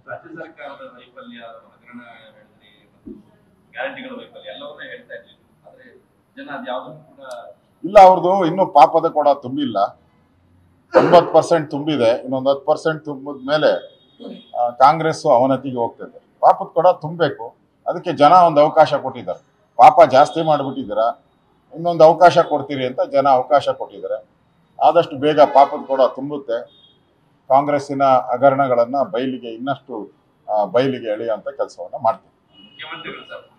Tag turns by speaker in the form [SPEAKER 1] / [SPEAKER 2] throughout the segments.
[SPEAKER 1] ರಾಜ್ಯ ಸರ್ಕಾರದ ವೈಫಲ್ಯ ಹಗರಣ ಹೇಳಿದ್ರಿ ಮತ್ತು ಗ್ಯಾರಂಟಿಗಳ ವೈಫಲ್ಯ ಎಲ್ಲವನ್ನೂ ಹೇಳ್ತಾ ಇದ್ವಿ. ಆದ್ರೆ ಜನ ಅದ್ಯಾವುದನ್ನು ಕೂಡ
[SPEAKER 2] ಇಲ್ಲ, ಅವ್ರದ್ದು ಇನ್ನೂ ಪಾಪದ ಕೊಡ ತುಂಬಿಲ್ಲ. 90% ತುಂಬಿದೆ, ಇನ್ನೊಂದು 10% ತುಂಬಿದ ಮೇಲೆ ಕಾಂಗ್ರೆಸ್ ಅವನತಿಗೆ ಹೋಗ್ತದೆ. ಪಾಪದ ಕೊಡ ತುಂಬಬೇಕು, ಅದಕ್ಕೆ ಜನ ಒಂದು ಅವಕಾಶ ಕೊಟ್ಟಿದ್ದಾರೆ. ಪಾಪ ಜಾಸ್ತಿ ಮಾಡಿಬಿಟ್ಟಿದ್ದೀರ, ಇನ್ನೊಂದು ಅವಕಾಶ ಕೊಡ್ತೀರಿ ಅಂತ ಜನ ಅವಕಾಶ ಕೊಟ್ಟಿದ್ದಾರೆ. ಆದಷ್ಟು ಬೇಗ ಪಾಪದ ಕೊಡ ತುಂಬುತ್ತೆ. ಕಾಂಗ್ರೆಸ್ಸಿನ ಹಗರಣಗಳನ್ನ ಇನ್ನಷ್ಟು ಬಯಲಿಗೆ ಎಳೆಯುವಂತ ಕೆಲಸವನ್ನ ಮಾಡ್ತೀವಿ.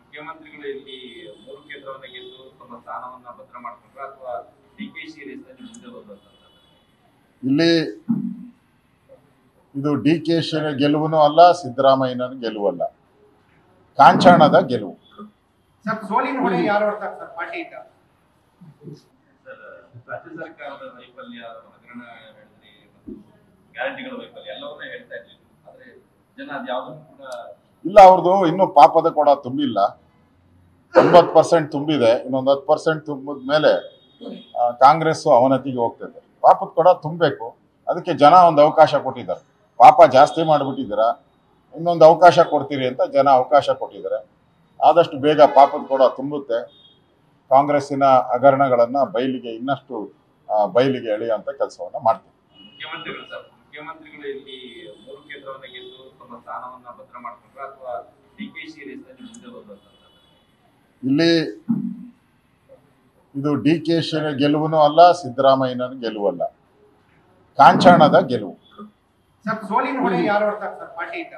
[SPEAKER 1] ಮುಖ್ಯಮಂತ್ರಿಗಳು ಇಲ್ಲಿ 3 ಕ್ಷೇತ್ರವನ್ನ ಗೆದ್ದು ತಮ್ಮ ಸ್ಥಾನವನ್ನ ಭದ್ರ ಮಾಡ್ಕೊಂಡ್ರ ಅಥವಾ ಡಿಕೆಶಿ ರೇಸ್ನಲ್ಲಿ ಮುಂದೆ ಹೋದ್ರು?
[SPEAKER 2] ಇಲ್ಲಿ ಇದು ಡಿಕೆಶಿ ಗೆಲುವು ಅಲ್ಲ, ಸಿದ್ದರಾಮಯ್ಯನ ಗೆಲುವಲ್ಲ, ಕಾಂಚಾಣದ ಗೆಲುವು.
[SPEAKER 1] ರಾಜ್ಯ ಸರ್ಕಾರದ ವೈಫಲ್ಯ ಹಗರಣ ಹೇಳಿದ್ರಿ ಮತ್ತು ಗ್ಯಾರಂಟಿಗಳ ವೈಫಲ್ಯ ಎಲ್ಲವನ್ನೂ ಹೇಳ್ತಾ ಇದ್ವಿ. ಆದ್ರೆ ಜನ ಅದ್ಯಾವುದನ್ನು ಕೂಡ
[SPEAKER 2] ಇಲ್ಲ, ಅವ್ರದ್ದು ಇನ್ನೂ ಪಾಪದ ಕೊಡ ತುಂಬಿಲ್ಲ. 90% ತುಂಬಿದೆ, ಇನ್ನೊಂದು 10% ತುಂಬಿದ ಮೇಲೆ ಕಾಂಗ್ರೆಸ್ ಅವನತಿಗೆ ಹೋಗ್ತದೆ. ಪಾಪದ ಕೊಡ ತುಂಬಬೇಕು, ಅದಕ್ಕೆ ಜನ ಒಂದು ಅವಕಾಶ ಕೊಟ್ಟಿದ್ದಾರೆ. ಪಾಪ ಜಾಸ್ತಿ ಮಾಡಿಬಿಟ್ಟಿದ್ದೀರ, ಇನ್ನೊಂದು ಅವಕಾಶ ಕೊಡ್ತೀರಿ ಅಂತ ಜನ ಅವಕಾಶ ಕೊಟ್ಟಿದ್ದಾರೆ. ಆದಷ್ಟು ಬೇಗ ಪಾಪದ ಕೊಡ ತುಂಬುತ್ತೆ. ಕಾಂಗ್ರೆಸ್ಸಿನ ಹಗರಣಗಳನ್ನ ಇನ್ನಷ್ಟು ಬಯಲಿಗೆ ಎಳೆಯುವಂತ ಕೆಲಸವನ್ನ ಮಾಡ್ತೀವಿ.
[SPEAKER 1] ಮುಖ್ಯಮಂತ್ರಿಗಳು ಇಲ್ಲಿ 3 ಕ್ಷೇತ್ರವನ್ನ ಗೆದ್ದು ತಮ್ಮ ಸ್ಥಾನವನ್ನ ಭದ್ರ ಮಾಡ್ಕೊಂಡ್ರ ಅಥವಾ ಡಿಕೆಶಿ ರೇಸ್ನಲ್ಲಿ ಮುಂದೆ ಹೋದ್ರು?
[SPEAKER 2] ಇಲ್ಲಿ ಇದು ಡಿಕೆಶಿ ಗೆಲುವು ಅಲ್ಲ, ಸಿದ್ದರಾಮಯ್ಯನ ಗೆಲುವಲ್ಲ, ಕಾಂಚಾಣದ ಗೆಲುವು.
[SPEAKER 3] ಸರ್, ಸೋಲಿನ ಹೊಣೆ ಯಾರು ಹೊರತಾಗ್ತಾರೆ ಪಾರ್ಟಿಯಿಂದ?